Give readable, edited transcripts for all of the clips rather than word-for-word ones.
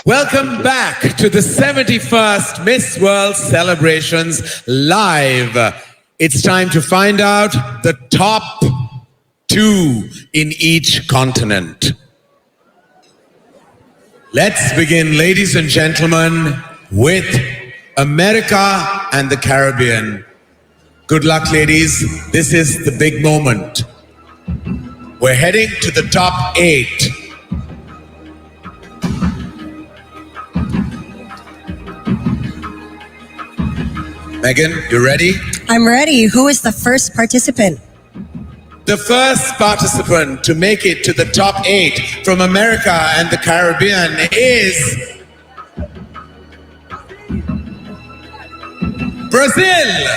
Welcome back to the 71st Miss World Celebrations live. It's time to find out the top 2 in each continent. Let's begin, ladies and gentlemen, with America and the Caribbean. Good luck, ladies. This is the big moment. We're heading to the top 8. Megan, you ready? I'm ready. Who is the first participant? The first participant to make it to the top 8 from America and the Caribbean is Brazil.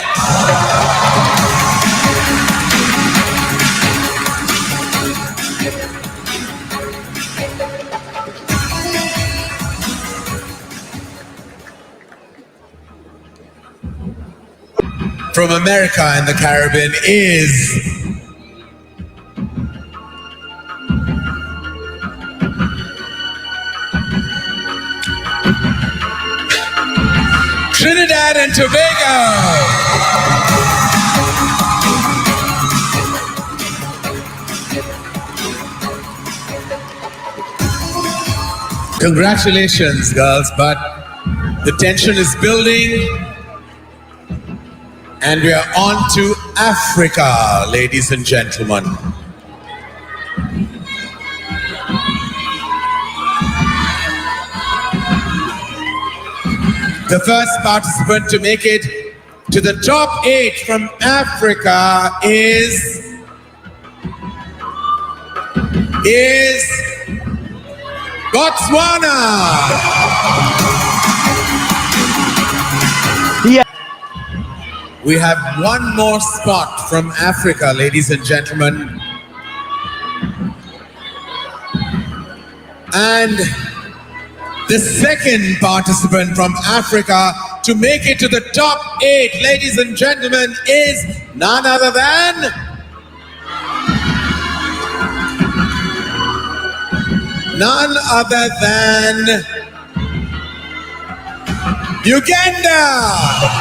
From America and the Caribbean is Trinidad and Tobago. Congratulations, girls, but the tension is building. And we are on to Africa, ladies and gentlemen. The first participant to make it to the top 8 from Africa is Botswana. Yeah. We have one more spot from Africa, ladies and gentlemen. And the second participant from Africa to make it to the top 8, ladies and gentlemen, is none other than Uganda.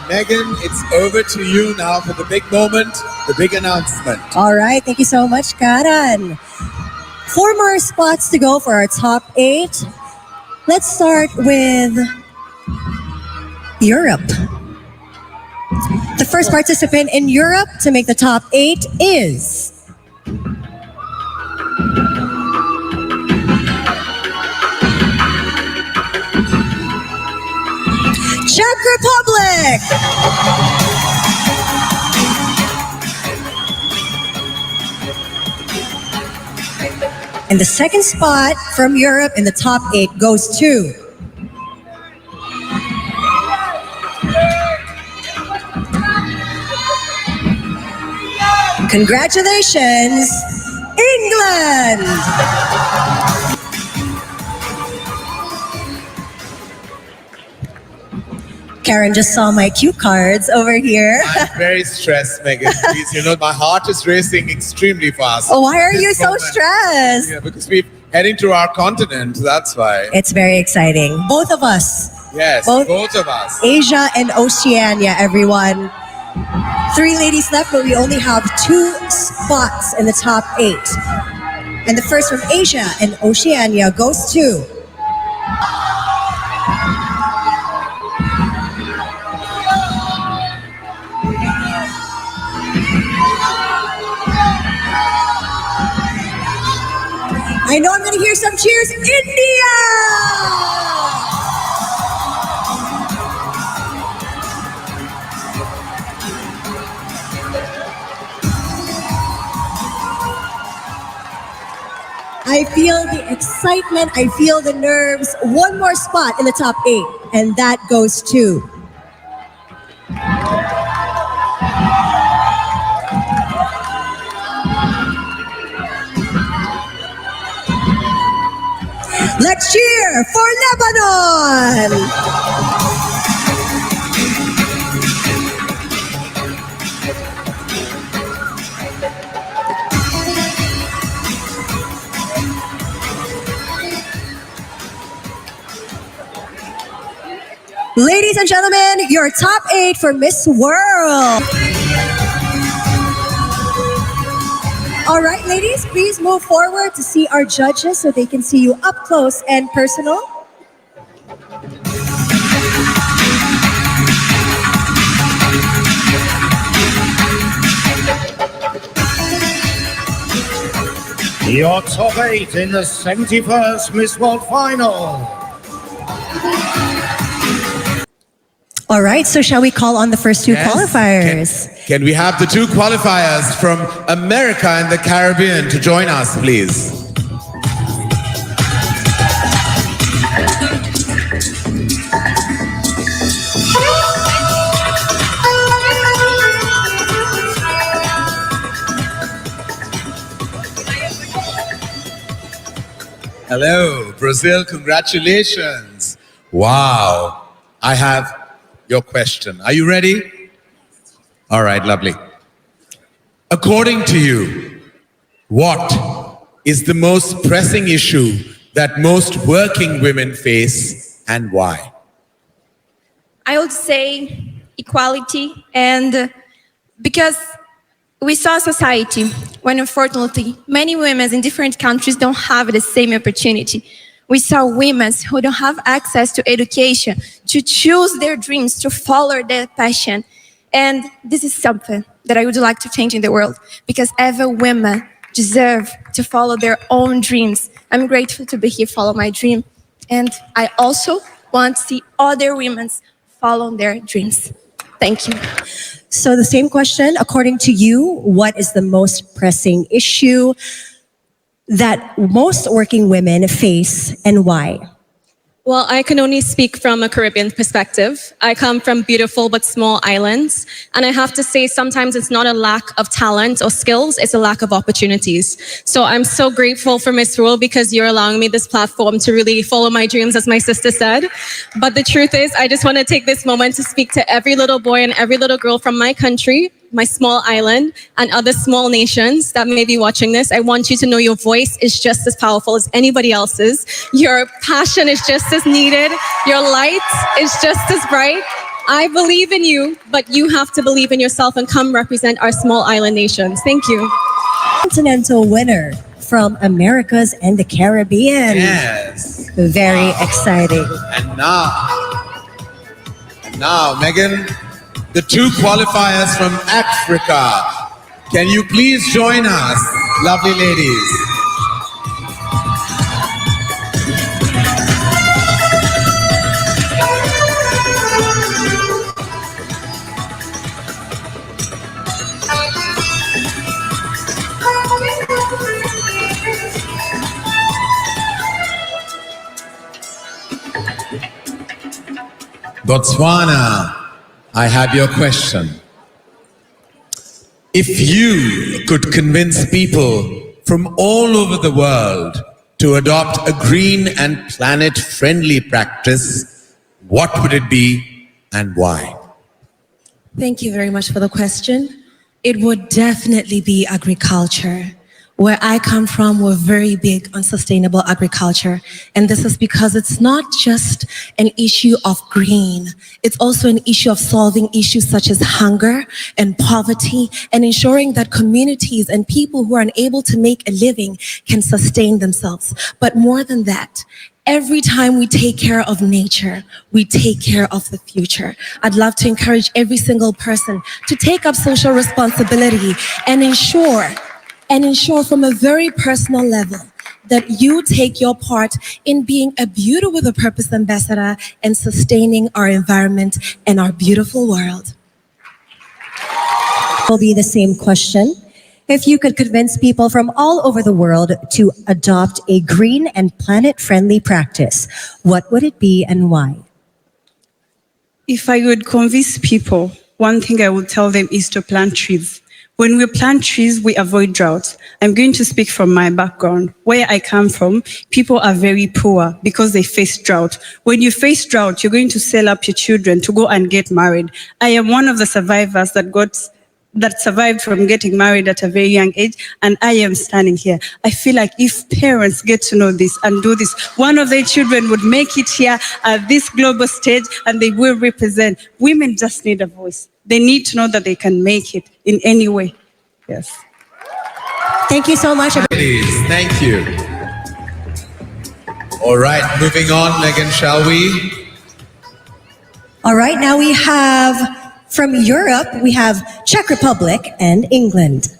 Megan, it's over to you now for the big moment, the big announcement. All right, thank you so much, Karan. 4 more spots to go for our top 8. Let's start with Europe. The first participant in Europe to make the top 8 is Czech Republic. And the second spot from Europe in the top 8 goes to congratulations, England. Karen just saw my cue cards over here. I'm very stressed, Megan. Please, you know, my heart is racing extremely fast. Oh, why are you so stressed? Yeah, because we're heading to our continent, that's why. It's very exciting. Both of us. Yes, both of us. Asia and Oceania, everyone. 3 ladies left, but we only have 2 spots in the top 8. And the first from Asia and Oceania goes to I know I'm going to hear some cheers, India! I feel the excitement, I feel the nerves. One more spot in the top 8, and that goes to let's cheer for Lebanon! Ladies and gentlemen, your top 8 for Miss World. All right, ladies, please move forward to see our judges so they can see you up close and personal. Your top 8 in the 71st Miss World Final. All right, so shall we call on the first two qualifiers? Can we have the 2 qualifiers from America and the Caribbean to join us, please? Hello, Brazil, congratulations. Wow, I have your question. Are you ready? All right, lovely. According to you, what is the most pressing issue that most working women face and why? I would say equality, and because we saw a society when unfortunately many women in different countries don't have the same opportunity. We saw women who don't have access to education, to choose their dreams, to follow their passion. And this is something that I would like to change in the world, because every woman deserves to follow their own dreams. I'm grateful to be here, follow my dream. And I also want to see other women follow their dreams. Thank you. So the same question, according to you, what is the most pressing issue that most working women face and why? Well, I can only speak from a Caribbean perspective. I come from beautiful but small islands. And I have to say, sometimes it's not a lack of talent or skills, it's a lack of opportunities. So I'm so grateful for Miss World because you're allowing me this platform to really follow my dreams, as my sister said. But the truth is, I just want to take this moment to speak to every little boy and every little girl from my country, my small island, and other small nations that may be watching this. I want you to know your voice is just as powerful as anybody else's. Your passion is just as needed. Your light is just as bright. I believe in you, but you have to believe in yourself and come represent our small island nations. Thank you. Continental winner from Americas and the Caribbean. Yes. Very exciting. And now, Megan, the 2 qualifiers from Africa. Can you please join us, lovely ladies? Botswana, I have your question. If you could convince people from all over the world to adopt a green and planet-friendly practice, what would it be and why? Thank you very much for the question. It would definitely be agriculture. Where I come from, we're very big on sustainable agriculture. And this is because it's not just an issue of green. It's also an issue of solving issues such as hunger and poverty and ensuring that communities and people who are unable to make a living can sustain themselves. But more than that, every time we take care of nature, we take care of the future. I'd love to encourage every single person to take up social responsibility and ensure from a very personal level that you take your part in being a Beauty with a Purpose ambassador and sustaining our environment and our beautiful world. Will be the same question. If you could convince people from all over the world to adopt a green and planet-friendly practice, what would it be and why? If I would convince people, one thing I would tell them is to plant trees. When we plant trees, we avoid drought. I'm going to speak from my background. Where I come from, people are very poor because they face drought. When you face drought, you're going to sell up your children to go and get married. I am one of the survivors that got that survived from getting married at a very young age, and I am standing here. I feel like if parents get to know this and do this, one of their children would make it here at this global stage, and they will represent. Women just need a voice. They need to know that they can make it in any way. Yes. Thank you so much. Ladies, thank you. All right, moving on, Megan, shall we? All right, now we have from Europe, we have Czech Republic and England.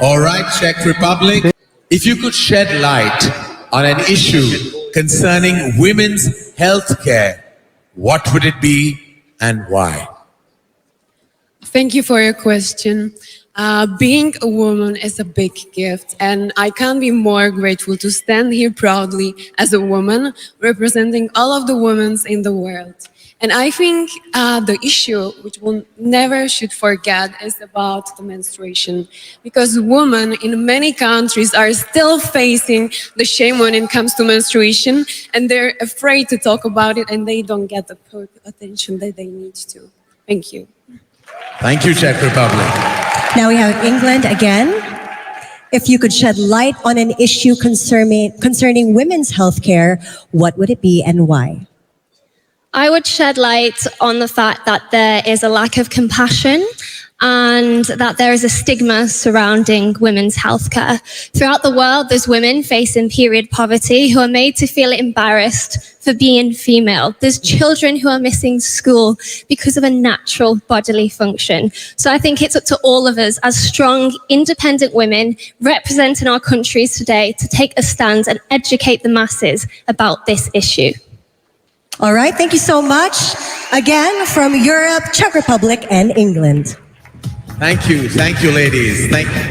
All right, Czech Republic. If you could shed light on an issue concerning women's health care, what would it be and why? Thank you for your question. Being a woman is a big gift, and I can't be more grateful to stand here proudly as a woman representing all of the women in the world. And I think the issue which we never should forget is about the menstruation, because women in many countries are still facing the shame when it comes to menstruation, and they're afraid to talk about it, and they don't get the attention that they need to. Thank you. Thank you, Czech Republic. Now we have England again. If you could shed light on an issue concerning women's health care, what would it be and why? I would shed light on the fact that there is a lack of compassion and that there is a stigma surrounding women's healthcare. Throughout the world, there's women facing period poverty who are made to feel embarrassed for being female. There's children who are missing school because of a natural bodily function. So I think it's up to all of us as strong, independent women representing our countries today to take a stand and educate the masses about this issue. All right, thank you so much. Again, from Europe, Czech Republic, and England. Thank you, ladies. Thank you.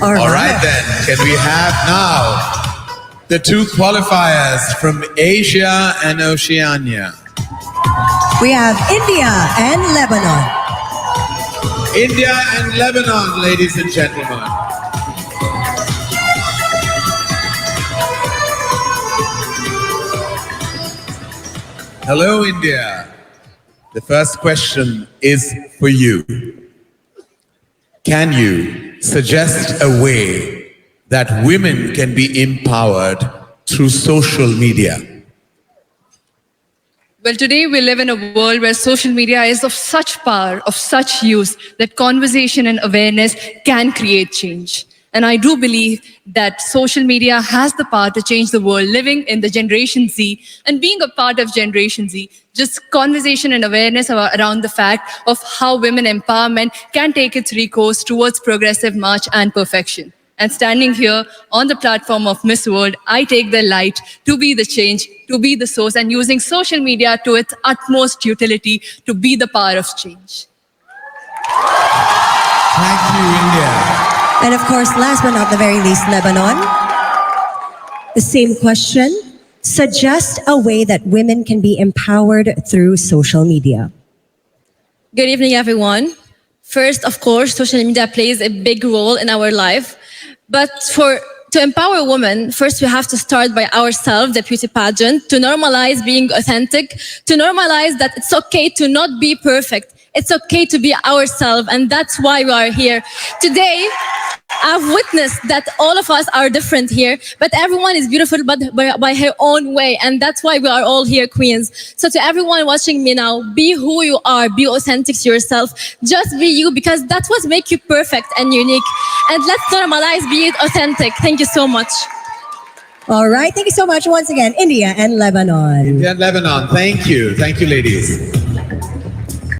All right then, can we have now the two qualifiers from Asia and Oceania? We have India and Lebanon. India and Lebanon, ladies and gentlemen. Hello, India. The first question is for you. Can you suggest a way that women can be empowered through social media? Well, today we live in a world where social media is of such power, of such use, that conversation and awareness can create change. And I do believe that social media has the power to change the world. Living in the Generation Z and being a part of Generation Z, just conversation and awareness around the fact of how women empowerment can take its recourse towards progressive march and perfection. And standing here on the platform of Miss World, I take the light to be the change, to be the source, and using social media to its utmost utility to be the power of change. Thank you, India. And of course, last but not the very least, Lebanon. The same question. Suggest a way that women can be empowered through social media. Good evening, everyone. First, of course, social media plays a big role in our life. But to empower women, first we have to start by ourselves, the beauty pageant, to normalize being authentic, to normalize that it's okay to not be perfect. It's okay to be ourselves, and that's why we are here. Today, I've witnessed that all of us are different here, but everyone is beautiful by her own way, and that's why we are all here, queens. So to everyone watching me now, be who you are, be authentic to yourself. Just be you, because that's what makes you perfect and unique. And let's normalize being authentic. Thank you so much. All right, thank you so much once again, India and Lebanon. India and Lebanon, thank you. Thank you, ladies.